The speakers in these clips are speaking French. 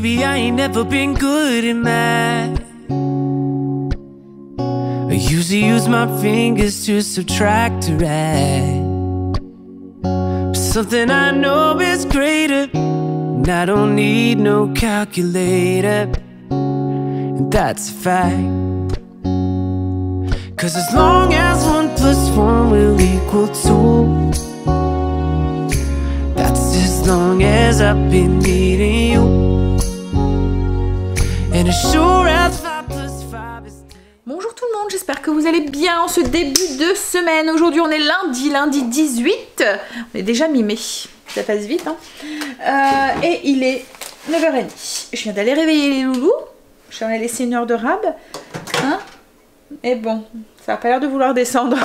Baby, I ain't never been good at math. I usually use my fingers to subtract or add. But something I know is greater, and I don't need no calculator, and that's a fact. 'Cause as long as 1 + 1 will equal 2, that's as long as I've been needing you. And as sure as 5 + 5 is 10. Bonjour tout le monde, j'espère que vous allez bien en ce début de semaine. Aujourd'hui on est lundi 18, on est déjà mi-mai, ça passe vite hein. Et il est 9h30. Je viens d'aller réveiller les loulous, j'en ai laissé 1 heure de rab hein. Et bon, ça n'a pas l'air de vouloir descendre.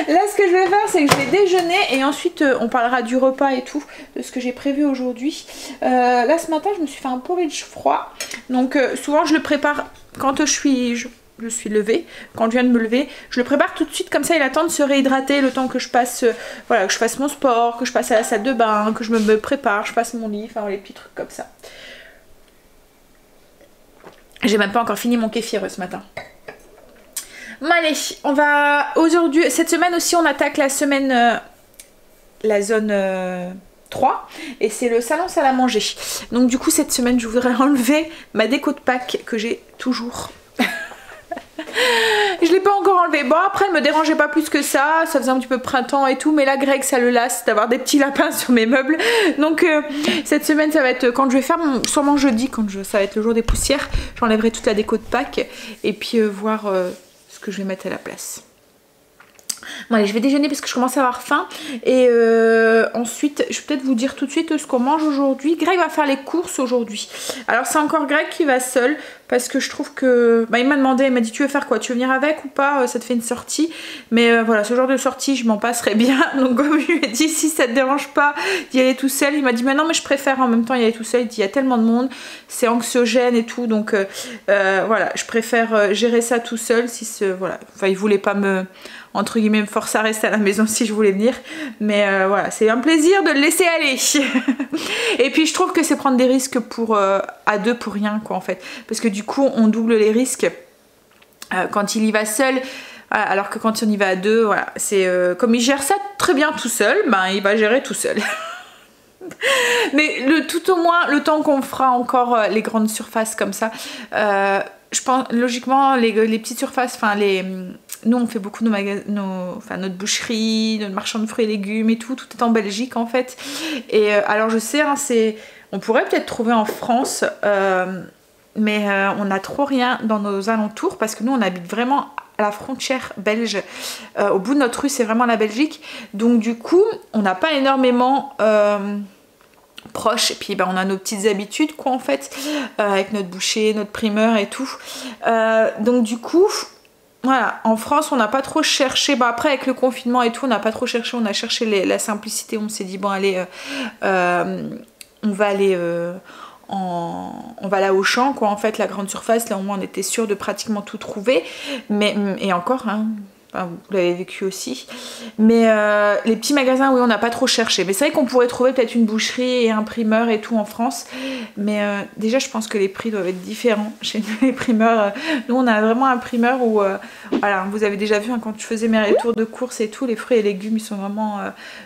Là ce que je vais faire c'est que je vais déjeuner et ensuite on parlera du repas et tout, de ce que j'ai prévu aujourd'hui. Là ce matin je me suis fait un porridge froid. Donc souvent je le prépare quand je suis levée, quand je viens de me lever, je le prépare tout de suite comme ça il attend de se réhydrater le temps que je passe, voilà, que je fasse mon sport, que je passe à la salle de bain, que je me prépare, je fasse mon lit, enfin les petits trucs comme ça. J'ai même pas encore fini mon kéfir ce matin. Bon allez, on va aujourd'hui, cette semaine aussi on attaque la semaine, la zone 3 et c'est le salon salle à manger. Donc du coup cette semaine je voudrais enlever ma déco de Pâques que j'ai toujours. Je l'ai pas encore enlevé. Bon après elle me dérangeait pas plus que ça faisait un petit peu printemps et tout, mais là Greg ça le lasse d'avoir des petits lapins sur mes meubles. Donc cette semaine ça va être quand je vais faire sûrement jeudi, ça va être le jour des poussières, j'enlèverai toute la déco de Pâques et puis voir ce que je vais mettre à la place. Bon allez, je vais déjeuner parce que je commence à avoir faim et ensuite je vais peut-être vous dire tout de suite ce qu'on mange aujourd'hui. Greg va faire les courses aujourd'hui. Alors c'est encore Greg qui va seul parce que je trouve que... il m'a demandé, il m'a dit tu veux faire quoi? Tu veux venir avec ou pas? Ça te fait une sortie. Mais voilà, ce genre de sortie je m'en passerais bien. Donc comme je lui ai dit si ça te dérange pas d'y aller tout seul, il m'a dit mais non mais je préfère en même temps y aller tout seul. Il dit il y a tellement de monde, c'est anxiogène et tout. Donc voilà, je préfère gérer ça tout seul. Si voilà, enfin il voulait pas me... entre guillemets me forcer à rester à la maison si je voulais venir, mais voilà, c'est un plaisir de le laisser aller. Et puis je trouve que c'est prendre des risques pour à deux pour rien quoi en fait, parce que du coup on double les risques quand il y va seul, alors que quand on y va à deux, voilà, c'est comme il gère ça très bien tout seul, il va gérer tout seul. Mais tout au moins le temps qu'on fera encore les grandes surfaces comme ça, je pense logiquement les petites surfaces, enfin nous on fait beaucoup notre boucherie, notre marchand de fruits et légumes et tout est en Belgique en fait. Et alors je sais, hein, on pourrait peut-être trouver en France, mais on n'a trop rien dans nos alentours parce que nous on habite vraiment à la frontière belge. Au bout de notre rue c'est vraiment la Belgique. Donc du coup on n'a pas énormément... proche, et puis on a nos petites habitudes quoi en fait, avec notre boucher, notre primeur et tout, donc du coup voilà, en France on n'a pas trop cherché, après avec le confinement et tout on n'a pas trop cherché, on a cherché la simplicité, on s'est dit bon allez on va aller on va là au champ quoi en fait, la grande surface, là au moins on était sûr de pratiquement tout trouver, mais et encore hein, enfin, vous l'avez vécu aussi, mais les petits magasins oui on n'a pas trop cherché, mais c'est vrai qu'on pourrait trouver peut-être une boucherie et un primeur et tout en France, mais déjà je pense que les prix doivent être différents chez nous les primeurs. Nous on a vraiment un primeur où voilà, vous avez déjà vu hein, quand je faisais mes retours de courses et tout, les fruits et légumes ils sont vraiment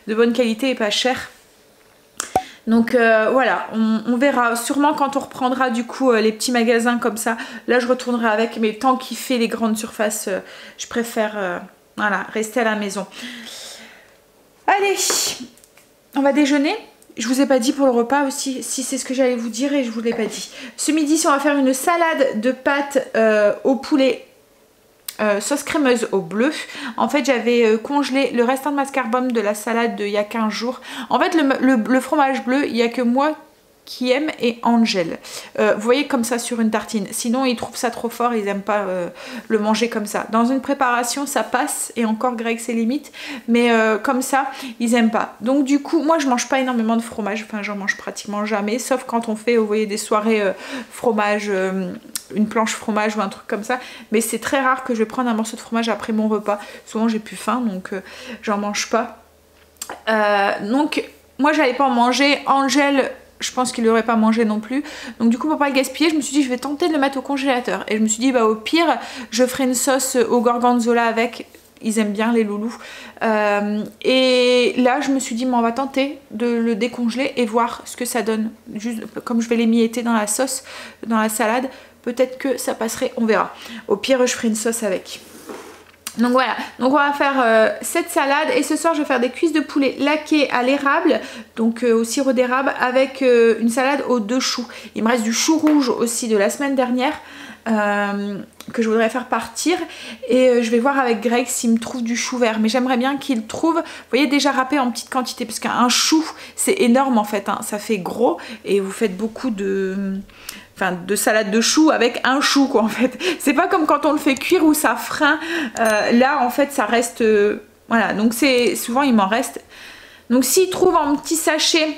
de bonne qualité et pas chers. Donc voilà, on verra sûrement quand on reprendra du coup les petits magasins comme ça, là je retournerai avec, mais tant qu'il fait les grandes surfaces, je préfère voilà, rester à la maison. Allez, on va déjeuner. Je vous ai pas dit pour le repas aussi, si c'est ce que j'allais vous dire et je vous l'ai pas dit. Ce midi, on va faire une salade de pâtes au poulet. Sauce crémeuse au bleu. En fait j'avais congelé le restant de mascarpone de la salade il y a 15 jours. En fait le fromage bleu il n'y a que moi qui aime et Angel. Vous voyez comme ça sur une tartine. Sinon ils trouvent ça trop fort, ils n'aiment pas le manger comme ça. Dans une préparation ça passe et encore Greg ses limites, mais comme ça ils aiment pas. Donc du coup moi je mange pas énormément de fromage, enfin j'en mange pratiquement jamais, sauf quand on fait vous voyez des soirées fromage, une planche fromage ou un truc comme ça, mais c'est très rare que je vais prendre un morceau de fromage après mon repas. Souvent j'ai plus faim donc j'en mange pas. Donc moi j'allais pas en manger. Angel je pense qu'il l'aurait pas mangé non plus. Donc du coup pour pas le gaspiller, je me suis dit je vais tenter de le mettre au congélateur. Et je me suis dit bah au pire je ferai une sauce au gorgonzola avec. Ils aiment bien les loulous. Et là je me suis dit bon, on va tenter de le décongeler et voir ce que ça donne. Juste comme je vais les mietter dans la sauce, dans la salade, peut-être que ça passerait, on verra. Au pire je ferai une sauce avec. Donc voilà, donc on va faire cette salade et ce soir je vais faire des cuisses de poulet laquées à l'érable, donc au sirop d'érable avec une salade aux 2 choux. Il me reste du chou rouge aussi de la semaine dernière que je voudrais faire partir et je vais voir avec Greg s'il me trouve du chou vert, mais j'aimerais bien qu'il trouve, vous voyez, déjà râpé en petite quantité parce qu'un chou c'est énorme en fait, hein, ça fait gros et vous faites beaucoup de salade de choux avec un chou quoi en fait. C'est pas comme quand on le fait cuire où ça frein, là en fait ça reste, voilà, donc c'est souvent il m'en reste. Donc s'il trouve en petit sachet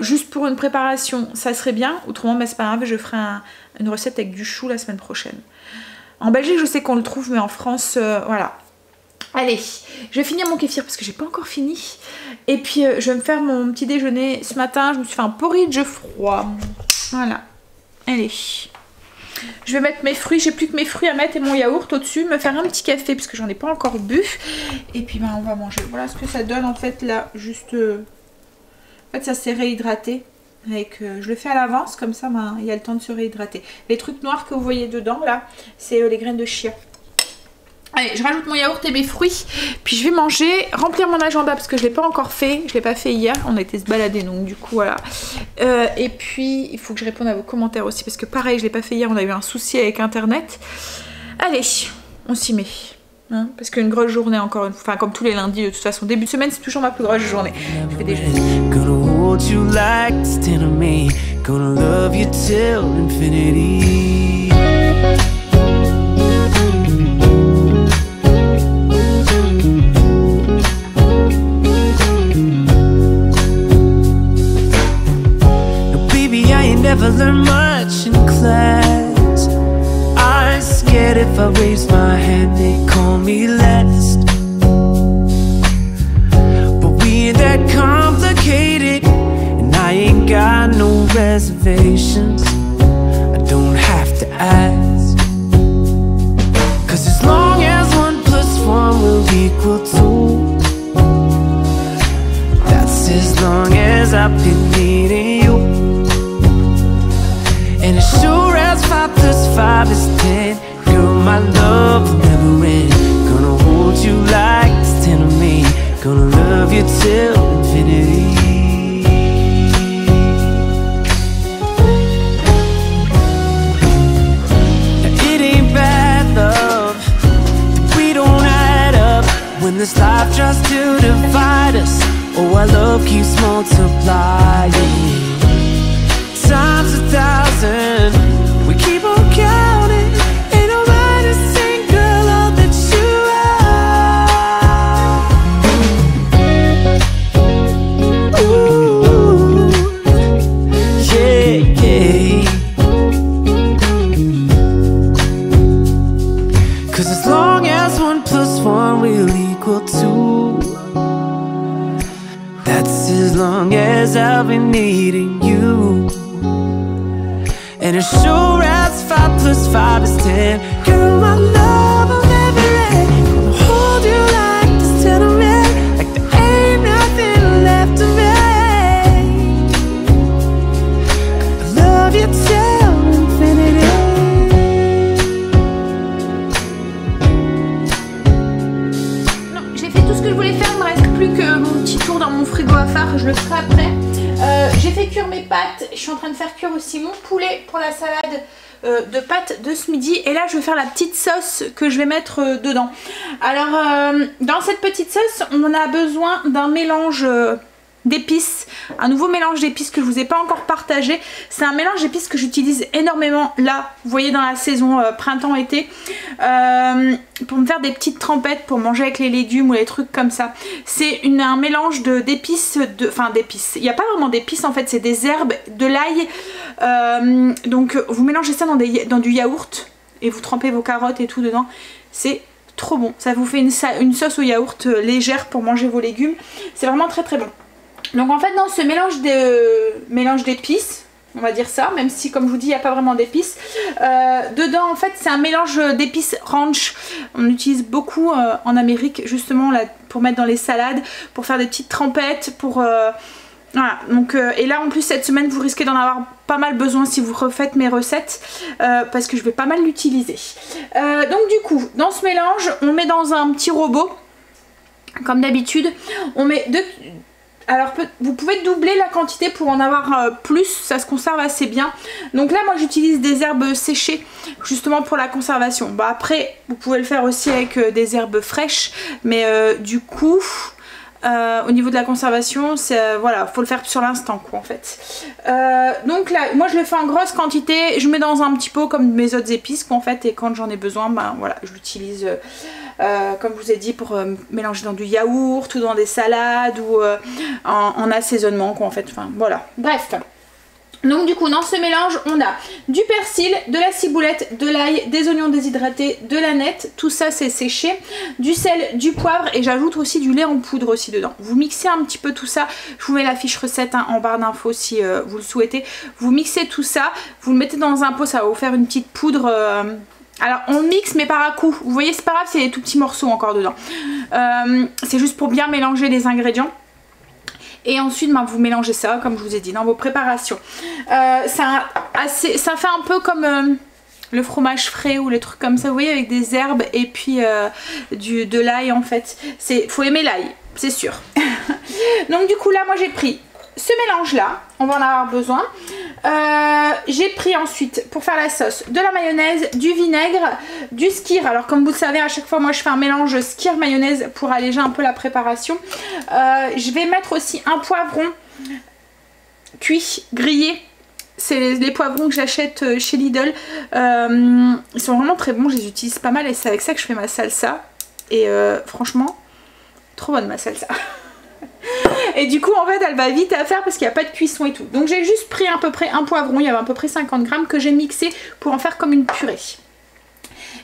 juste pour une préparation ça serait bien, autrement bah, c'est pas grave, je ferai une recette avec du chou la semaine prochaine. En Belgique je sais qu'on le trouve mais en France voilà. Allez, je vais finir mon kéfir parce que j'ai pas encore fini. Et puis je vais me faire mon petit déjeuner. Ce matin je me suis fait un porridge froid. Voilà. Allez, je vais mettre mes fruits, j'ai plus que mes fruits à mettre et mon yaourt au-dessus, me faire un petit café parce que j'en ai pas encore bu. Et puis ben, on va manger. Voilà ce que ça donne en fait là, juste... En fait ça s'est réhydraté. Avec, je le fais à l'avance, comme ça ben, il y a le temps de se réhydrater. Les trucs noirs que vous voyez dedans là, c'est les graines de chia. Allez, je rajoute mon yaourt et mes fruits, puis je vais manger, remplir mon agenda parce que je ne l'ai pas encore fait, je ne l'ai pas fait hier, on a été se balader donc du coup voilà. Et puis il faut que je réponde à vos commentaires aussi parce que pareil je ne l'ai pas fait hier, on a eu un souci avec internet. Allez, on s'y met. Hein, parce qu'une grosse journée encore une fois, enfin comme tous les lundis de toute façon, début de semaine c'est toujours ma plus grosse journée. Je fais des jeux. Never learned much in class. I'm scared if I raise my hand they call me last. But we ain't that complicated, and I ain't got no reservations. I don't have to ask, 'cause as long as 1 + 1 will equal 2, that's as long as I've been needing you. And as sure as 5 + 5 is 10, girl, my love will never end. Gonna hold you like it's 10 of me. Gonna love you till infinity. Now it ain't bad love that we don't add up when this life tries to divide us. Oh, our love keeps multiplying times 1,000. We keep on counting. Ain't nobody sing, girl, all that you are. Ooh, yeah, yeah. 'Cause as long as 1 + 1 will equal 2, that's as long as I'll be needing you. And as sure as 5 + 5 is 10, girl, my love will never end. Gonna hold you like this till the end, like there ain't nothing left of me. I love you till infinity. Non, j'ai fait tout ce que je voulais faire, il me reste plus que mon petit tour dans mon frigo à faire, je le ferai après. J'ai fait cuire mes pâtes, je suis en train de faire cuire aussi mon poulet pour la salade de pâtes de ce midi. Et là je vais faire la petite sauce que je vais mettre dedans. Alors dans cette petite sauce on a besoin d'un mélange d'épices, un nouveau mélange d'épices que je vous ai pas encore partagé. C'est un mélange d'épices que j'utilise énormément là, vous voyez, dans la saison printemps-été, pour me faire des petites trempettes pour manger avec les légumes ou les trucs comme ça. C'est un mélange d'épices, enfin d'épices, il n'y a pas vraiment d'épices en fait, c'est des herbes, de l'ail, donc vous mélangez ça dans du yaourt et vous trempez vos carottes et tout dedans, c'est trop bon. Ça vous fait une sauce au yaourt légère pour manger vos légumes, c'est vraiment très très bon. Donc en fait dans ce mélange d'épices, on va dire ça, même si comme je vous dis il n'y a pas vraiment d'épices, dedans en fait c'est un mélange d'épices ranch. On utilise beaucoup en Amérique justement là, pour mettre dans les salades, pour faire des petites trempettes, pour... Voilà, donc et là en plus cette semaine vous risquez d'en avoir pas mal besoin si vous refaites mes recettes parce que je vais pas mal l'utiliser. Donc du coup dans ce mélange on met dans un petit robot comme d'habitude, on met deux... Alors vous pouvez doubler la quantité pour en avoir plus, ça se conserve assez bien. Donc là moi j'utilise des herbes séchées justement pour la conservation. Bah après vous pouvez le faire aussi avec des herbes fraîches, mais du coup... au niveau de la conservation, voilà, faut le faire sur l'instant quoi en fait. Donc là, moi je le fais en grosse quantité, je mets dans un petit pot comme mes autres épices quoi en fait, et quand j'en ai besoin, ben voilà, je l'utilise comme je vous ai dit pour mélanger dans du yaourt ou dans des salades ou en assaisonnement quoi en fait. Enfin voilà, bref. Donc du coup dans ce mélange on a du persil, de la ciboulette, de l'ail, des oignons déshydratés, de l'aneth, tout ça c'est séché, du sel, du poivre et j'ajoute aussi du lait en poudre aussi dedans. Vous mixez un petit peu tout ça, je vous mets la fiche recette hein, en barre d'infos si vous le souhaitez. Vous mixez tout ça, vous le mettez dans un pot, ça va vous faire une petite poudre... Alors on mixe mais par à coup, vous voyez c'est pas grave, c'est des tout petits morceaux encore dedans. C'est juste pour bien mélanger les ingrédients. Et ensuite ben, vous mélangez ça comme je vous ai dit dans vos préparations. Ça fait un peu comme le fromage frais ou les trucs comme ça, vous voyez, avec des herbes et puis de l'ail en fait. Faut aimer l'ail, c'est sûr. Donc du coup là moi j'ai pris ce mélange là, on va en avoir besoin. J'ai pris ensuite pour faire la sauce de la mayonnaise, du vinaigre, du skyr. Alors comme vous le savez à chaque fois moi je fais un mélange skyr mayonnaise pour alléger un peu la préparation. Je vais mettre aussi un poivron cuit, grillé. C'est les poivrons que j'achète chez Lidl. Ils sont vraiment très bons, je les utilise pas mal et c'est avec ça que je fais ma salsa. Et franchement, trop bonne ma salsa. Et du coup en fait elle va vite à faire parce qu'il n'y a pas de cuisson et tout. Donc j'ai juste pris à peu près un poivron, il y avait à peu près 50 grammes que j'ai mixé pour en faire comme une purée.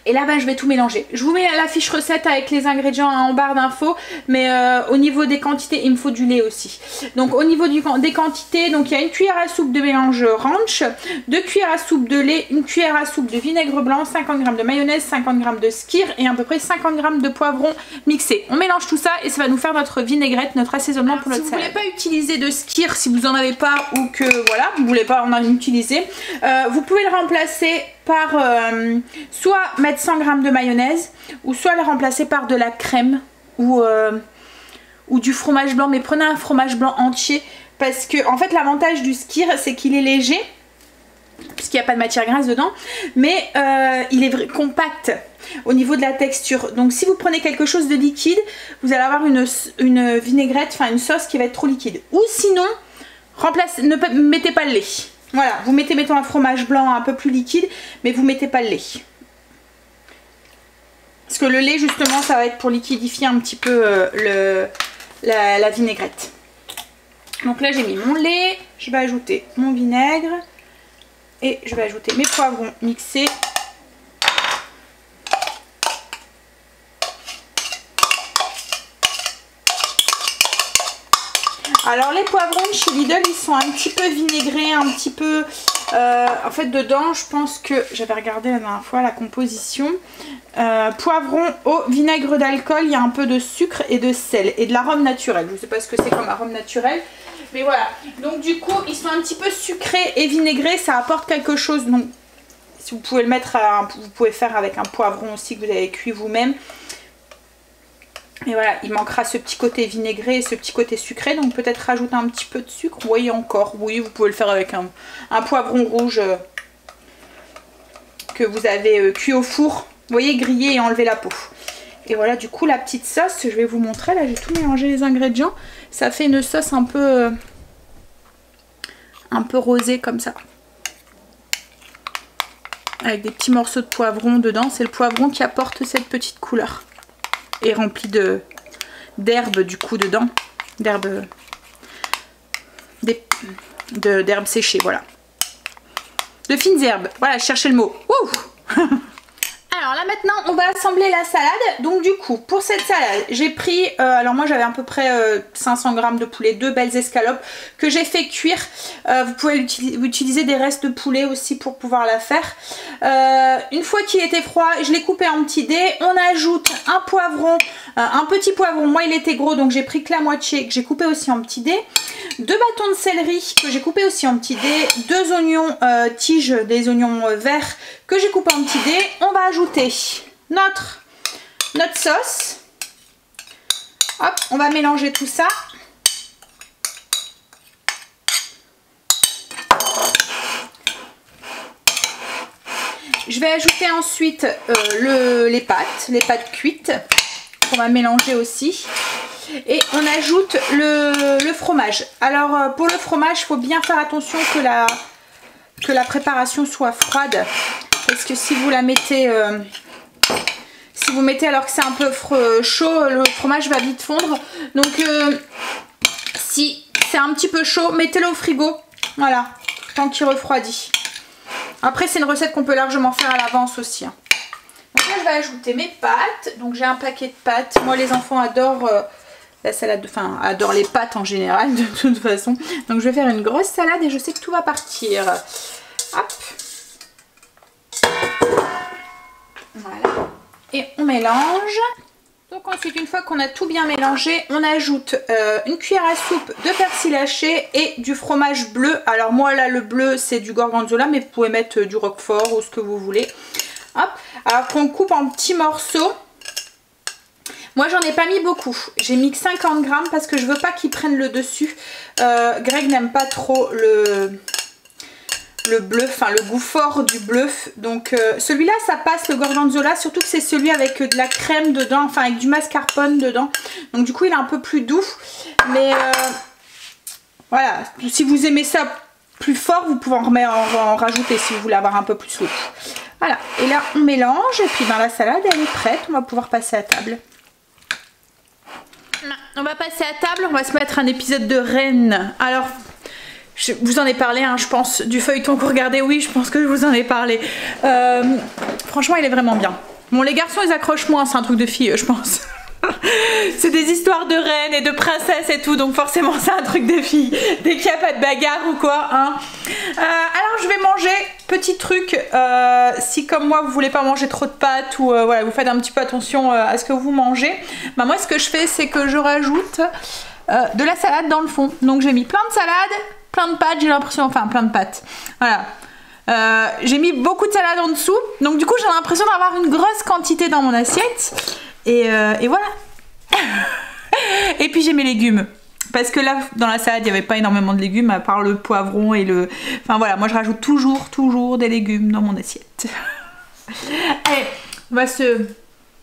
Et là ben, je vais tout mélanger. Je vous mets la fiche recette avec les ingrédients en barre d'infos. Mais au niveau des quantités, il me faut du lait aussi. Donc au niveau des quantités, donc il y a une cuillère à soupe de mélange ranch, 2 cuillères à soupe de lait, une cuillère à soupe de vinaigre blanc, 50 g de mayonnaise, 50 g de skyr et à peu près 50 g de poivron mixé. On mélange tout ça et ça va nous faire notre vinaigrette, notre assaisonnement pour notre salade. Si vous voulez pas utiliser de skyr, si vous en avez pas ou que voilà, vous voulez pas en utiliser, vous pouvez le remplacer par soit mettre 100 g de mayonnaise ou soit le remplacer par de la crème ou du fromage blanc, mais prenez un fromage blanc entier parce que en fait l'avantage du skyr c'est qu'il est léger parce qu'il n'y a pas de matière grasse dedans, mais il est compact au niveau de la texture. Donc si vous prenez quelque chose de liquide, vous allez avoir une vinaigrette, enfin une sauce qui va être trop liquide. Ou sinon, ne mettez pas le lait. Voilà, vous mettez mettons un fromage blanc un peu plus liquide, mais vous mettez pas le lait. Parce que le lait justement ça va être pour liquidifier un petit peu la vinaigrette. Donc là j'ai mis mon lait, je vais ajouter mon vinaigre et je vais ajouter mes poivrons mixés. Alors les poivrons de chez Lidl ils sont un petit peu vinaigrés, un petit peu... en fait dedans je pense que j'avais regardé la dernière fois la composition. Poivron au vinaigre d'alcool, il y a un peu de sucre et de sel et de l'arôme naturel. Je ne sais pas ce que c'est comme arôme naturel. Mais voilà, donc du coup ils sont un petit peu sucrés et vinaigrés, ça apporte quelque chose. Donc si vous pouvez le mettre, vous pouvez faire avec un poivron aussi que vous avez cuit vous-même. Et voilà, il manquera ce petit côté vinaigré et ce petit côté sucré, donc peut-être rajouter un petit peu de sucre. Vous voyez encore, oui vous pouvez le faire avec un poivron rouge que vous avez cuit au four. Vous voyez, grillé et enlever la peau. Et voilà du coup la petite sauce, je vais vous montrer, là j'ai tout mélangé les ingrédients. Ça fait une sauce un peu rosée comme ça. Avec des petits morceaux de poivron dedans, c'est le poivron qui apporte cette petite couleur. Et rempli d'herbes du coup dedans, d'herbes séchées, voilà. De fines herbes, voilà, je cherchais le mot. Ouh. Alors Alors là maintenant on va assembler la salade. Donc du coup pour cette salade j'ai pris, alors moi j'avais à peu près 500 g de poulet, 2 belles escalopes que j'ai fait cuire. Vous pouvez utiliser des restes de poulet aussi pour pouvoir la faire. Une fois qu'il était froid, je l'ai coupé en petits dés. On ajoute un poivron, un petit poivron, moi il était gros donc j'ai pris que la moitié, que j'ai coupé aussi en petits dés. 2 bâtons de céleri que j'ai coupé aussi en petits dés. 2 oignons tiges, des oignons verts que j'ai coupé en petits dés. On va ajouter notre sauce. Hop, on va mélanger tout ça. Je vais ajouter ensuite les pâtes cuites qu'on va mélanger aussi. Et on ajoute le fromage. Alors pour le fromage, il faut bien faire attention que la préparation soit froide. Parce que si vous la mettez... si vous mettez alors que c'est un peu chaud, le fromage va vite fondre. Donc si c'est un petit peu chaud, mettez-le au frigo. Voilà, tant qu'il refroidit. Après c'est une recette qu'on peut largement faire à l'avance aussi. Hein. Donc là je vais ajouter mes pâtes. Donc j'ai un paquet de pâtes. Moi les enfants adorent la salade, enfin adorent les pâtes en général de toute façon. Donc je vais faire une grosse salade et je sais que tout va partir. Hop. Voilà. Et on mélange. Donc ensuite une fois qu'on a tout bien mélangé, on ajoute une cuillère à soupe de persil haché et du fromage bleu. Alors moi là le bleu c'est du gorgonzola, mais vous pouvez mettre du roquefort ou ce que vous voulez. Hop. Alors qu'on coupe en petits morceaux. Moi j'en ai pas mis beaucoup, j'ai mis que 50 grammes parce que je veux pas qu'ils prennent le dessus. Greg n'aime pas trop le bleu, enfin le goût fort du bleu. Donc celui-là ça passe, le gorgonzola, surtout que c'est celui avec de la crème dedans, enfin avec du mascarpone dedans. Donc du coup il est un peu plus doux. Mais voilà, si vous aimez ça plus fort, vous pouvez en rajouter si vous voulez avoir un peu plus lourd. Voilà, et là on mélange et puis ben, la salade elle est prête, on va pouvoir passer à table. On va passer à table, on va se mettre un épisode de Reine. Alors, je vous en ai parlé, hein, je pense, du feuilleton que vous regardez, oui, je pense que je vous en ai parlé. Franchement, il est vraiment bien. Bon, les garçons, ils accrochent moins, c'est un truc de fille, je pense. C'est des histoires de reines et de princesses et tout, donc forcément c'est un truc de fille. Dès qu'il n'y a pas de bagarre ou quoi, hein. Alors je vais manger, petit truc, si comme moi vous voulez pas manger trop de pâtes ou voilà, vous faites un petit peu attention à ce que vous mangez, bah moi ce que je fais c'est que je rajoute de la salade dans le fond. Donc j'ai mis plein de salade, plein de pâtes, j'ai l'impression, enfin plein de pâtes, voilà. J'ai mis beaucoup de salade en dessous, donc du coup j'ai l'impression d'avoir une grosse quantité dans mon assiette. Et voilà. Et puis j'ai mes légumes. Parce que là, dans la salade, il n'y avait pas énormément de légumes, à part le poivron et le... Enfin voilà, moi je rajoute toujours des légumes dans mon assiette. Allez, on va se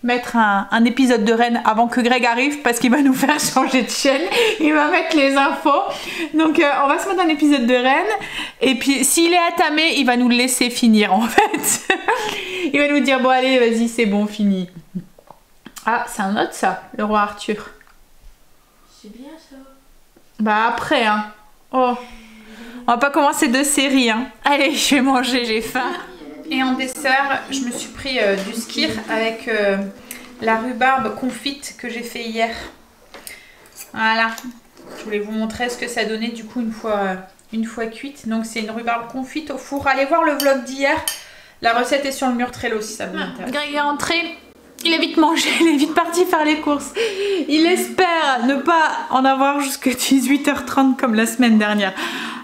mettre un épisode de Reine avant que Greg arrive, parce qu'il va nous faire changer de chaîne. Il va mettre les infos. Donc on va se mettre un épisode de Reine. Et puis s'il est attamé, il va nous le laisser finir en fait. Il va nous dire, bon allez, vas-y, c'est bon, fini. Ah, c'est un autre ça, le roi Arthur. C'est bien ça. Bah après, hein. Oh. On va pas commencer de série, hein. Allez, je vais manger, j'ai faim. Et en dessert, je me suis pris du skyr avec la rhubarbe confite que j'ai fait hier. Voilà. Je voulais vous montrer ce que ça donnait du coup une fois cuite. Donc c'est une rhubarbe confite au four. Allez voir le vlog d'hier. La recette est sur le mur Trello si ça vous intéresse. Greg est rentré. Il a vite mangé, il est vite parti faire les courses. Il espère ne pas en avoir jusqu'à 18h30 comme la semaine dernière.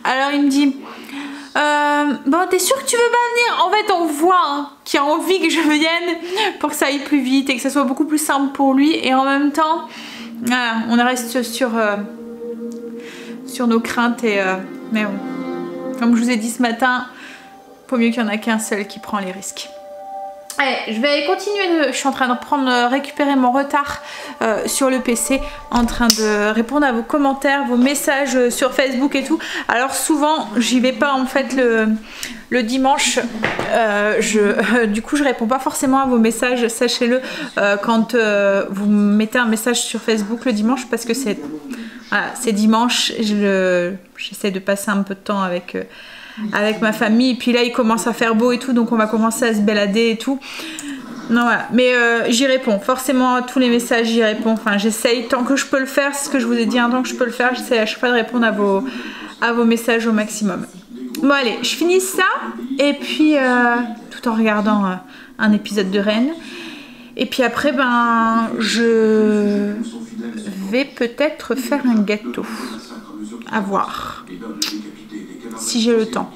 Alors il me dit, bon t'es sûr que tu veux pas venir? En fait on voit hein, qu'il a envie que je vienne pour que ça aille plus vite et que ça soit beaucoup plus simple pour lui. Et en même temps, voilà, on reste sur nos craintes. Mais bon, comme je vous ai dit ce matin, faut mieux qu'il n'y en a qu'un seul qui prend les risques. Allez, je vais continuer, je suis en train de récupérer mon retard sur le PC, en train de répondre à vos commentaires, vos messages sur Facebook et tout. Alors souvent, j'y vais pas en fait le dimanche, du coup je réponds pas forcément à vos messages, sachez-le, quand vous mettez un message sur Facebook le dimanche, parce que c'est voilà, dimanche, j'essaie de passer un peu de temps avec ma famille, et puis là il commence à faire beau et tout, donc on va commencer à se balader et tout. Non, voilà. Mais j'y réponds. Forcément, à tous les messages, j'y réponds. Enfin, j'essaye tant que je peux le faire. C'est ce que je vous ai dit, tant que je peux le faire. J'essaie à chaque fois de répondre à vos messages au maximum. Bon, allez, je finis ça. Et puis, tout en regardant un épisode de Reine. Et puis après, ben, je vais peut-être faire un gâteau. À voir. Si j'ai le temps.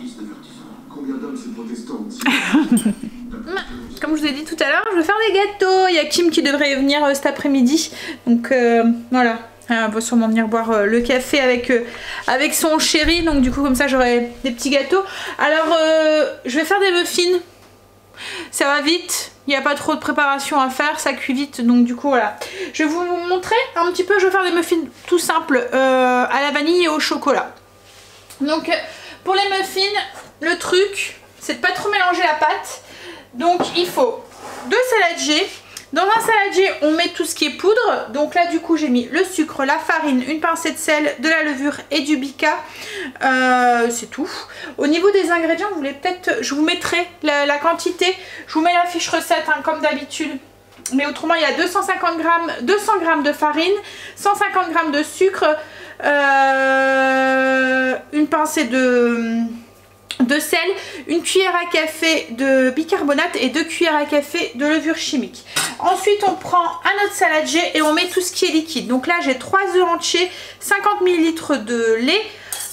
Comme je vous ai dit tout à l'heure, je vais faire des gâteaux. Il y a Kim qui devrait venir cet après-midi. Donc voilà, elle va sûrement venir boire le café avec son chéri. Donc du coup comme ça j'aurai des petits gâteaux. Alors je vais faire des muffins. Ça va vite, il n'y a pas trop de préparation à faire, ça cuit vite. Donc du coup voilà, je vais vous montrer un petit peu. Je vais faire des muffins tout simples à la vanille et au chocolat. Donc pour les muffins, le truc c'est de pas trop mélanger la pâte. Donc il faut 2 saladiers. Dans un saladier on met tout ce qui est poudre. Donc là du coup j'ai mis le sucre, la farine, une pincée de sel, de la levure et du bica. C'est tout. Au niveau des ingrédients, vous voulez peut-être, je vous mettrai la quantité. Je vous mets la fiche recette hein, comme d'habitude. Mais autrement il y a 200 g de farine, 150 g de sucre, une pincée de sel, une cuillère à café de bicarbonate et 2 cuillères à café de levure chimique. Ensuite on prend un autre saladier et on met tout ce qui est liquide. Donc là j'ai 3 œufs entiers, 50 ml de lait,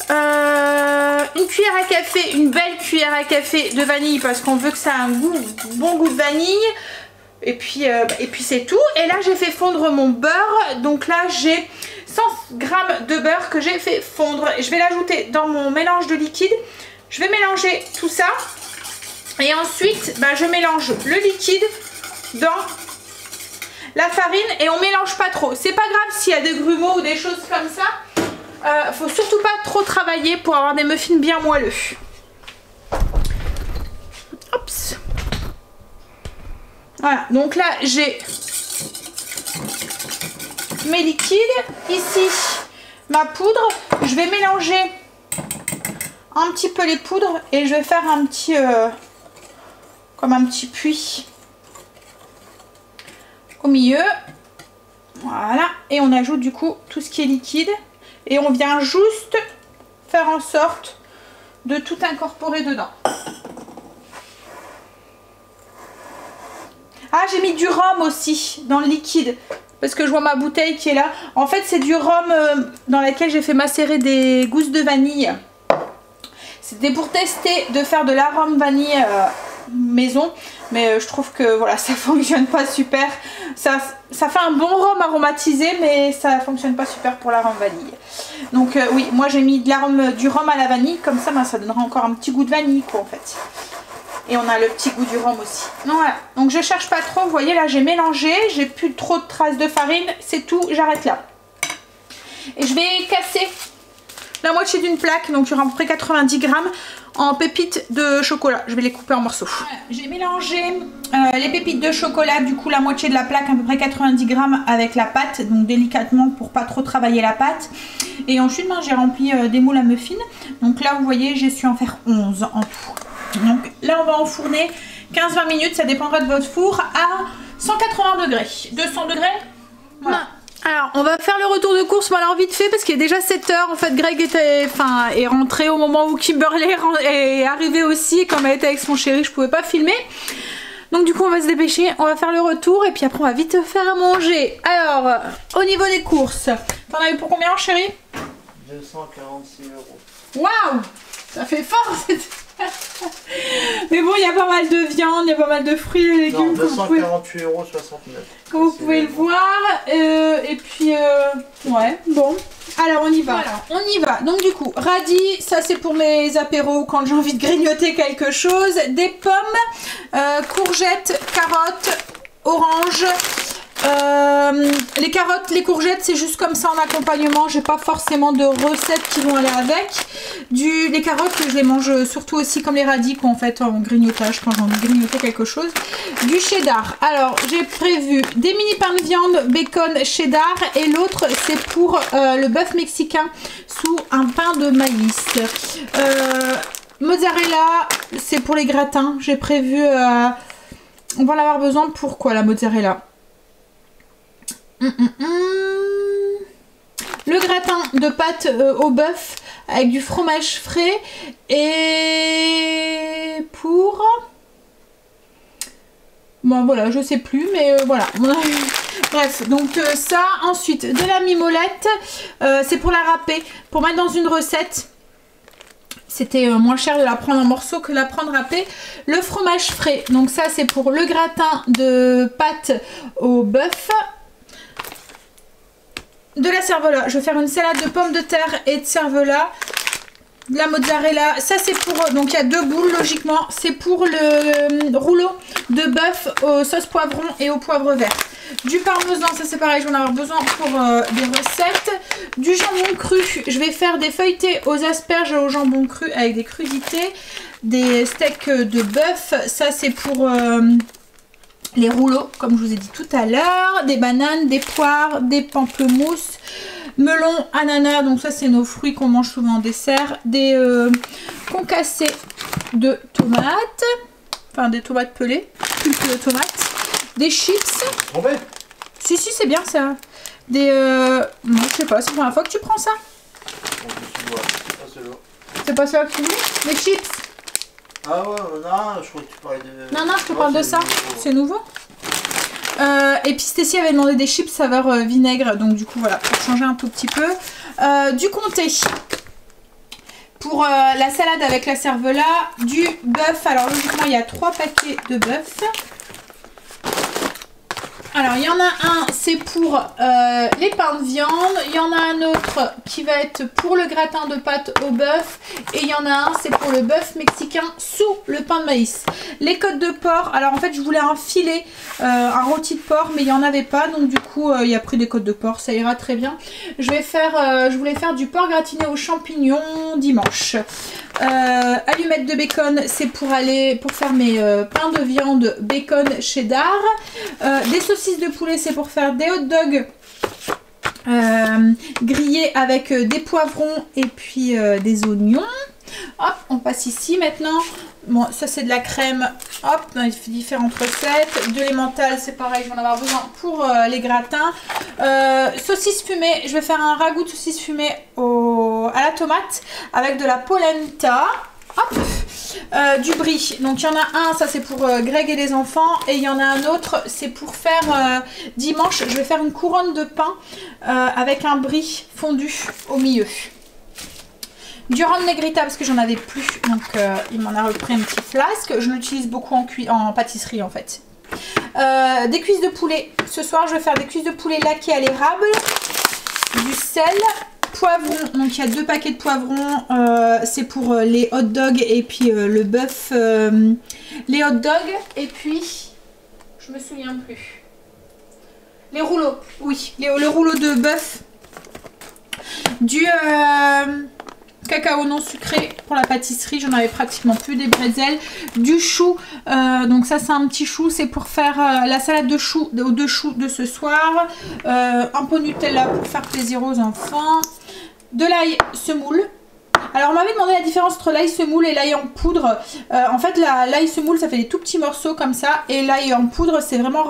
une cuillère à café, une belle cuillère à café de vanille parce qu'on veut que ça ait un bon goût de vanille. Et puis c'est tout. Et là j'ai fait fondre mon beurre. Donc là j'ai 100 g de beurre que j'ai fait fondre. Et je vais l'ajouter dans mon mélange de liquide. Je vais mélanger tout ça et ensuite je mélange le liquide dans la farine et on mélange pas trop. C'est pas grave s'il y a des grumeaux ou des choses comme ça. Faut surtout pas trop travailler pour avoir des muffins bien moelleux. Oups. Voilà, donc là j'ai mes liquides. Ici ma poudre. Je vais mélanger un petit peu les poudres et je vais faire un petit comme un petit puits au milieu. Voilà, et on ajoute du coup tout ce qui est liquide et on vient juste faire en sorte de tout incorporer dedans. Ah, j'ai mis du rhum aussi dans le liquide parce que je vois ma bouteille qui est là. En fait c'est du rhum dans laquelle j'ai fait macérer des gousses de vanille. C'était pour tester de faire de l'arôme vanille maison, mais je trouve que voilà, ça fonctionne pas super. Ça fait un bon rhum aromatisé, mais ça fonctionne pas super pour l'arôme vanille. Donc oui, moi j'ai mis du rhum à la vanille, comme ça ça donnera encore un petit goût de vanille quoi en fait. Et on a le petit goût du rhum aussi. Donc voilà, donc je cherche pas trop, vous voyez là j'ai mélangé, j'ai plus trop de traces de farine, c'est tout, j'arrête là. Et je vais casser la moitié d'une plaque, donc il y aura à peu près 90 g en pépites de chocolat. Je vais les couper en morceaux. Voilà, j'ai mélangé les pépites de chocolat, du coup la moitié de la plaque, à peu près 90 g avec la pâte, donc délicatement pour pas trop travailler la pâte. Et ensuite j'ai rempli des moules à muffins. Donc là vous voyez j'ai su en faire 11 en tout. Donc là on va enfourner 15-20 minutes, ça dépendra de votre four, à 180 degrés. 200 degrés. Voilà. Alors on va faire le retour de course, mais alors vite fait parce qu'il est déjà 7 h en fait. Greg est rentré au moment où Kimberley est arrivée aussi, et comme elle était avec son chéri je pouvais pas filmer. Donc du coup on va se dépêcher, on va faire le retour et puis après on va vite faire à manger. Alors au niveau des courses, t'en as eu pour combien chéri? 246 €. Waouh, ça fait fort cette... Mais bon, il y a pas mal de viande, il y a pas mal de fruits et légumes. Non, 248,69 €. Comme vous pouvez le voir. Et puis, ouais, bon. Alors, on y va. Alors, on y va. Donc, du coup, radis, ça c'est pour mes apéros quand j'ai envie de grignoter quelque chose. Des pommes, courgettes, carottes, oranges. Les carottes, les courgettes, c'est juste comme ça en accompagnement. J'ai pas forcément de recettes qui vont aller avec. Les carottes, je les mange surtout aussi comme les radis en fait en grignotage quand j'ai envie de grignoter quelque chose. Du cheddar. Alors j'ai prévu des mini pains de viande, bacon, cheddar, et l'autre c'est pour le bœuf mexicain sous un pain de maïs. Mozzarella, c'est pour les gratins. J'ai prévu On va en avoir besoin pour quoi la mozzarella? Le gratin de pâte au bœuf avec du fromage frais et pour... Bon voilà, je sais plus, mais voilà. Bref, donc ça, ensuite de la mimolette, c'est pour la râper, pour mettre dans une recette. C'était moins cher de la prendre en morceaux que de la prendre râpée. Le fromage frais, donc ça c'est pour le gratin de pâte au bœuf. De la cervelas, je vais faire une salade de pommes de terre et de cervelas. De la mozzarella, ça c'est pour, donc il y a 2 boules logiquement, c'est pour le rouleau de bœuf aux sauces poivron et au poivre vert. Du parmesan, ça c'est pareil, je vais en avoir besoin pour des recettes. Du jambon cru, je vais faire des feuilletés aux asperges et au jambon cru avec des crudités. Des steaks de bœuf, ça c'est pour les rouleaux, comme je vous ai dit tout à l'heure. Des bananes, des poires, des pamplemousses. Melon, ananas, donc ça c'est nos fruits qu'on mange souvent en dessert. Des concassés de tomates, enfin des tomates pelées, pulpe de tomates. Des chips. Si c'est bien ça. Des non je sais pas, c'est la première fois que tu prends ça. C'est pas ça que tu veux? Des chips. Ah ouais, non, je crois que tu parlais de... Non, je te parle de ça, c'est nouveau. Et puis Stécie avait demandé des chips saveur vinaigre, donc du coup voilà, pour changer un tout petit peu. Du comté pour la salade avec la cervelas, du bœuf. Alors logiquement il y a 3 paquets de bœuf. Alors, il y en a un, c'est pour les pains de viande. Il y en a un autre qui va être pour le gratin de pâte au bœuf. Et il y en a un, c'est pour le bœuf mexicain sous le pain de maïs. Les côtes de porc. Alors, en fait, je voulais un filet, un rôti de porc, mais il n'y en avait pas. Donc, du coup, il y a pris des côtes de porc. Ça ira très bien. Je voulais faire du porc gratiné aux champignons dimanche. Allumettes de bacon, c'est pour faire mes pains de viande bacon cheddar. Des saucisses de poulet, c'est pour faire des hot dogs grillés avec des poivrons et puis des oignons. Hop, on passe ici maintenant. Bon, ça c'est de la crème, hop, dans les différentes recettes. De l'emmental, c'est pareil, je vais en avoir besoin pour les gratins. Saucisse fumée, je vais faire un ragoût de saucisse fumée à la tomate avec de la polenta. Hop, du brie. Donc il y en a un, ça c'est pour Greg et les enfants. Et il y en a un autre, c'est pour faire dimanche. Je vais faire une couronne de pain avec un brie fondu au milieu. Du rhum negrita parce que j'en avais plus. Donc il m'en a repris un petit flasque. Je l'utilise beaucoup en pâtisserie en fait. Des cuisses de poulet. Ce soir je vais faire des cuisses de poulet laquées à l'érable. Du sel. Poivrons, donc il y a 2 paquets de poivrons, c'est pour les hot dogs et puis le bœuf, les hot dogs et puis, je me souviens plus, les rouleaux, oui, le rouleau de bœuf, du cacao non sucré pour la pâtisserie, j'en avais pratiquement plus, des bretzels, du chou, donc ça c'est un petit chou, c'est pour faire la salade de choux, de choux de ce soir, un pot Nutella pour faire plaisir aux enfants. De l'ail semoule. Alors on m'avait demandé la différence entre l'ail semoule et l'ail en poudre. En fait l'ail semoule ça fait des tout petits morceaux comme ça. Et l'ail en poudre c'est vraiment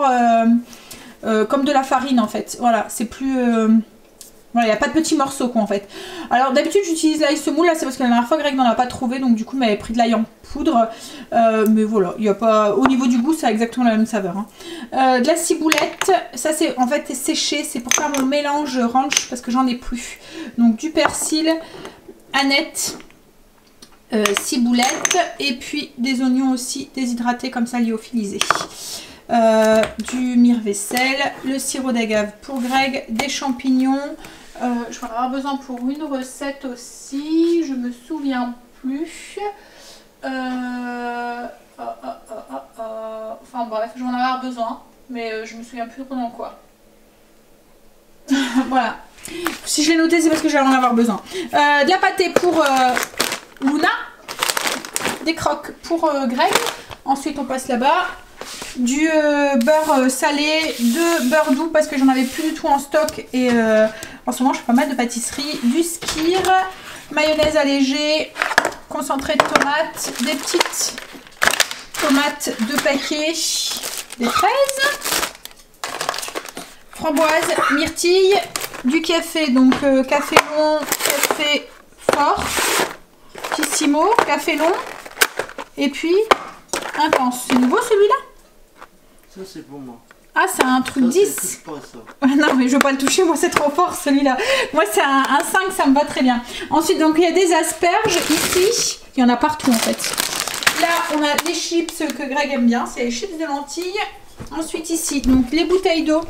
comme de la farine en fait. Voilà, c'est plus... Voilà, il n'y a pas de petits morceaux quoi en fait. Alors d'habitude j'utilise l'ail semoule, là c'est parce que la dernière fois Greg n'en a pas trouvé. Donc du coup il m'avait pris de l'ail en poudre. Mais voilà, il n'y a pas... Au niveau du goût ça a exactement la même saveur. Hein. De la ciboulette, ça c'est en fait séché. C'est pour faire mon mélange ranch parce que j'en ai plus. Donc du persil, aneth, ciboulette. Et puis des oignons aussi déshydratés comme ça lyophilisés. Du mire-vaisselle, le sirop d'agave pour Greg, des champignons. Je vais en avoir besoin pour une recette aussi, je me souviens plus. Enfin bref, je vais en avoir besoin, mais je me souviens plus pendant quoi. Voilà. Si je l'ai noté, c'est parce que j'allais en avoir besoin. De la pâtée pour Luna, des croques pour Greg. Ensuite, on passe là-bas. Du beurre salé, de beurre doux parce que j'en avais plus du tout en stock et en ce moment je fais pas mal de pâtisserie, du skyr, mayonnaise allégée, concentré de tomates, des petites tomates de paquet, des fraises, framboises, myrtilles, du café, donc café long, café fort, Pissimo, café long, et puis intense. C'est nouveau celui-là? Ça c'est pour moi. Ah, c'est un truc Ça, 10. pas ça. Non, mais je veux pas le toucher, moi c'est trop fort celui-là. Moi c'est un 5, ça me va très bien. Ensuite, donc il y a des asperges ici. Il y en a partout en fait. Là, on a des chips que Greg aime bien, c'est les chips de lentilles. Ensuite ici, donc les bouteilles d'eau.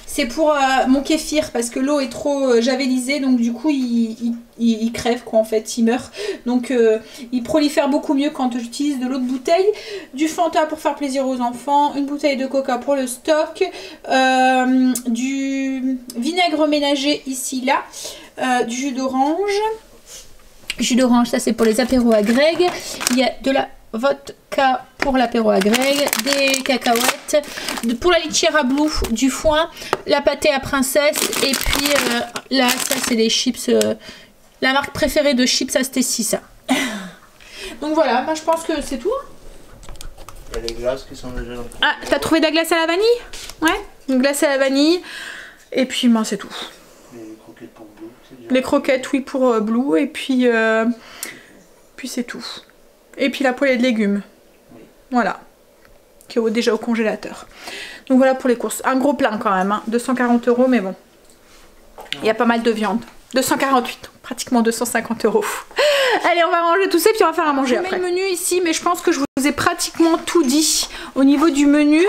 C'est pour mon kéfir parce que l'eau est trop javélisée, donc du coup il crève quoi en fait, il meurt. Donc il prolifère beaucoup mieux quand j'utilise de l'eau de bouteille. Du Fanta pour faire plaisir aux enfants, une bouteille de Coca pour le stock, du vinaigre ménager ici là, du jus d'orange. Jus d'orange, ça c'est pour les apéros à Greg. Il y a de la vodka pour l'apéro à Greg, des cacahuètes, pour la litière blue, du foin, la pâtée à princesse, et puis là, ça c'est les chips, la marque préférée de chips à Stacy, ça. Donc voilà, bah, je pense que c'est tout. Il y a les glaces qui sont déjà dans le... Ah, t'as trouvé de la glace à la vanille? Ouais, une glace à la vanille, et puis ben, c'est tout. Les croquettes pour Blue, c'est déjà... Les croquettes, oui, pour Blue, et puis c'est tout. Et puis la poêlée de légumes. Oui. Voilà. Qui est déjà au congélateur. Donc voilà pour les courses. Un gros plein quand même. Hein. 240 €, mais bon. Il y a pas mal de viande. 248, pratiquement 250 €. Allez, on va ranger tout ça puis on va faire à manger après. Je mets le menu ici, mais je pense que je vous ai pratiquement tout dit au niveau du menu.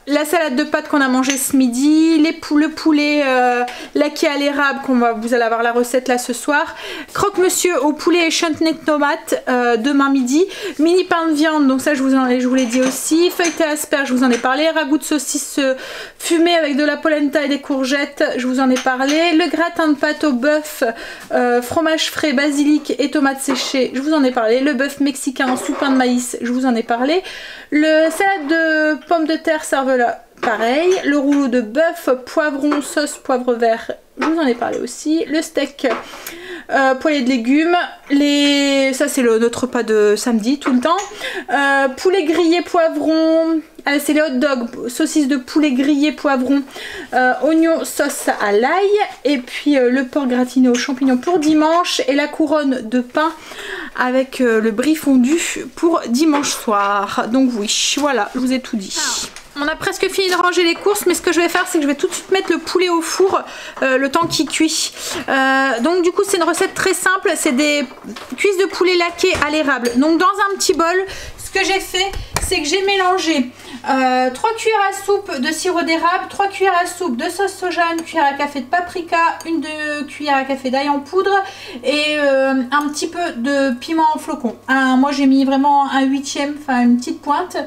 La salade de pâtes qu'on a mangé ce midi, le poulet laqué à l'érable, vous allez avoir la recette là ce soir. Croque-monsieur au poulet et chutney de tomates demain midi. Mini pain de viande, donc ça je vous l'ai dit aussi. Feuilleté asperges, je vous en ai parlé. Ragoût de saucisse fumé avec de la polenta et des courgettes, je vous en ai parlé. Le gratin de pâte au bœuf, fromage frais, basilic et tomates séchées, je vous en ai parlé. Le bœuf mexicain sous pain de maïs, je vous en ai parlé. Le salade de pommes de terre cervelas, pareil. Le rouleau de bœuf, poivron, sauce, poivre vert, je vous en ai parlé aussi. Le steak, poêlée de légumes. Ça c'est notre repas de samedi tout le temps. Poulet grillé poivron. C'est les hot dogs, saucisse de poulet grillé poivron, oignon sauce à l'ail, et puis le porc gratiné aux champignons pour dimanche, et la couronne de pain avec le brie fondu pour dimanche soir. Donc oui, voilà, je vous ai tout dit. On a presque fini de ranger les courses, mais ce que je vais faire, c'est que je vais tout de suite mettre le poulet au four le temps qu'il cuit. Donc du coup, c'est une recette très simple, c'est des cuisses de poulet laquées à l'érable. Donc dans un petit bol, ce que j'ai fait, c'est que j'ai mélangé 3 cuillères à soupe de sirop d'érable, 3 cuillères à soupe de sauce soja, 1 cuillère à café de paprika, 1 cuillère à café d'ail en poudre et un petit peu de piment en flocons. Moi j'ai mis vraiment un 8e, enfin une petite pointe.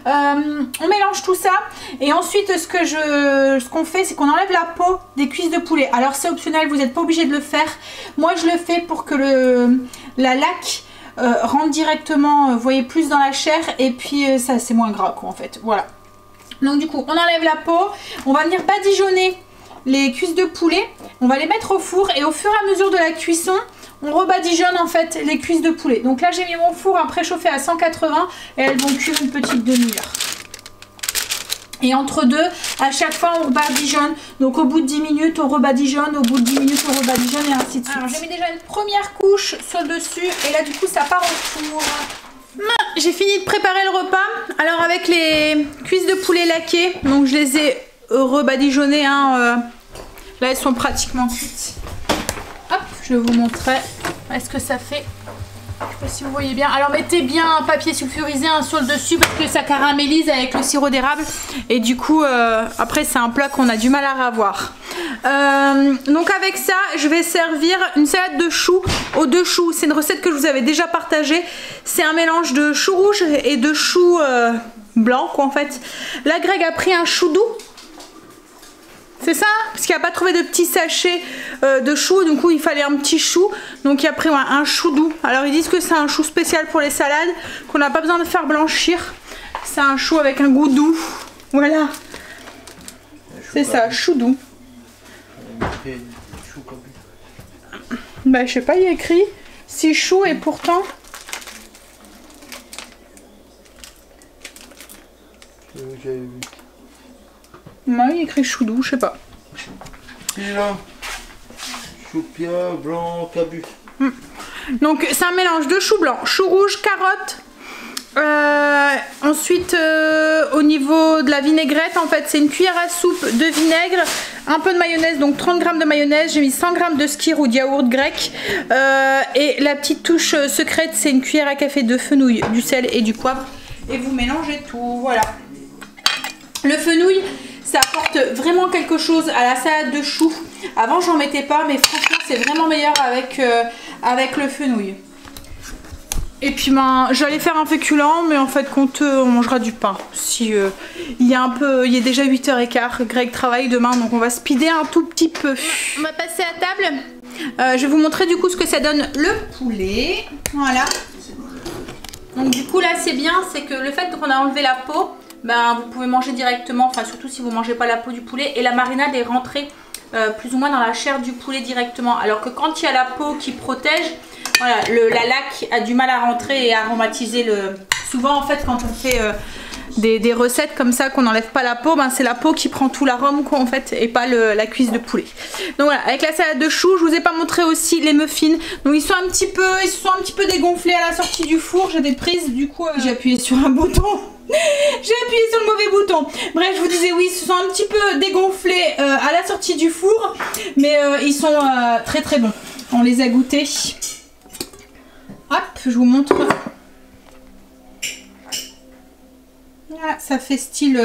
On mélange tout ça et ensuite ce qu'on fait, c'est qu'on enlève la peau des cuisses de poulet. Alors c'est optionnel, vous n'êtes pas obligé de le faire. Moi je le fais pour que la laque rentre directement, vous voyez, plus dans la chair, et puis ça c'est moins gras quoi en fait. Voilà, donc du coup on enlève la peau, on va venir badigeonner les cuisses de poulet, on va les mettre au four, et au fur et à mesure de la cuisson on rebadigeonne en fait les cuisses de poulet. Donc là j'ai mis mon four à préchauffer à 180 et elles vont cuire une petite demi-heure. Et entre deux, à chaque fois on badigeonne. Donc au bout de 10 minutes on rebadigeonne, au bout de 10 minutes on rebadigeonne, et ainsi de suite. Alors j'ai mis déjà une première couche sur le dessus, et là du coup ça part au four. J'ai fini de préparer le repas. Alors avec les cuisses de poulet laquées, donc je les ai rebadigeonnées, hein, là elles sont pratiquement cuites. Hop, je vais vous montrer est-ce que ça fait. Je sais pas si vous voyez bien. Alors mettez bien un papier sulfurisé sur le dessus, parce que ça caramélise avec le sirop d'érable, et du coup après c'est un plat qu'on a du mal à ravoir. Donc avec ça je vais servir une salade de choux aux 2 choux. C'est une recette que je vous avais déjà partagée. C'est un mélange de choux rouges et de choux blancs quoi en fait. Là Greg a pris un chou doux. C'est ça, parce qu'il n'a pas trouvé de petits sachets de choux, du coup il fallait un petit chou, donc il a pris un chou doux. Alors ils disent que c'est un chou spécial pour les salades, qu'on n'a pas besoin de faire blanchir. C'est un chou avec un goût doux, voilà. C'est ça, chou doux. Bah je sais pas, il y a écrit 6 choux et pourtant... écrit chou doux, je sais pas. Et là, chou-pia, blanc, cabu. Donc c'est un mélange de chou blanc, chou rouge, carotte. Ensuite au niveau de la vinaigrette, en fait c'est une cuillère à soupe de vinaigre, un peu de mayonnaise, donc 30 g de mayonnaise, j'ai mis 100 g de skyr ou de yaourt grec, et la petite touche secrète c'est une cuillère à café de fenouil, du sel et du poivre, et vous mélangez tout, voilà. Le fenouil ça apporte vraiment quelque chose à la salade de choux. Avant j'en mettais pas, mais franchement c'est vraiment meilleur avec le fenouil. Et puis ben, j'allais faire un féculent, mais en fait compte on mangera du pain. Si il est déjà 8h15, Greg travaille demain, donc on va speeder un tout petit peu. On va passer à table. Je vais vous montrer du coup ce que ça donne le poulet. Voilà. Donc du coup là c'est bien, c'est que le fait qu'on a enlevé la peau, ben, vous pouvez manger directement, enfin surtout si vous ne mangez pas la peau du poulet, et la marinade est rentrée plus ou moins dans la chair du poulet directement. Alors que quand il y a la peau qui protège, voilà, la laque a du mal à rentrer et à aromatiser le... Souvent en fait quand on fait des recettes comme ça qu'on n'enlève pas la peau, ben, c'est la peau qui prend tout l'arôme quoi en fait, et pas la cuisse de poulet. Donc voilà, avec la salade de choux, je vous ai pas montré aussi les muffins. Donc ils se sont un petit peu dégonflés à la sortie du four, j'ai des prises, du coup j'ai appuyé sur un bouton. J'ai appuyé sur le mauvais bouton. Bref, je vous disais oui, ils se sont un petit peu dégonflés à la sortie du four, mais ils sont très très bons. On les a goûtés. Hop, je vous montre. Voilà, ça fait style,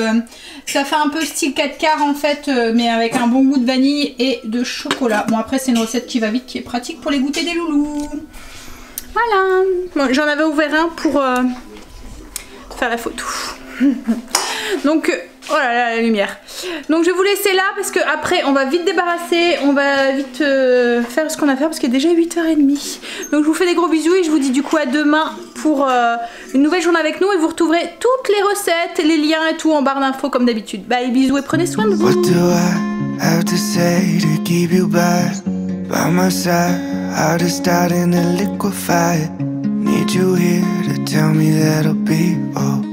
ça fait un peu style 4 quarts en fait, mais avec un bon goût de vanille et de chocolat. Bon après c'est une recette qui va vite, qui est pratique pour les goûter des loulous. Voilà. Bon, j'en avais ouvert un pour faire la photo. Donc oh là là, la lumière. Donc je vais vous laisser là parce que après on va vite débarrasser, on va vite faire ce qu'on a à faire parce qu'il est déjà 8h30. Donc je vous fais des gros bisous et je vous dis du coup à demain pour une nouvelle journée avec nous, et vous retrouverez toutes les recettes, les liens et tout en barre d'infos comme d'habitude. Bye, bisous et prenez soin de vous. What do I have to say to keep you by my side? How to start in a liquefy. Need you here to tell me that I'll be alright.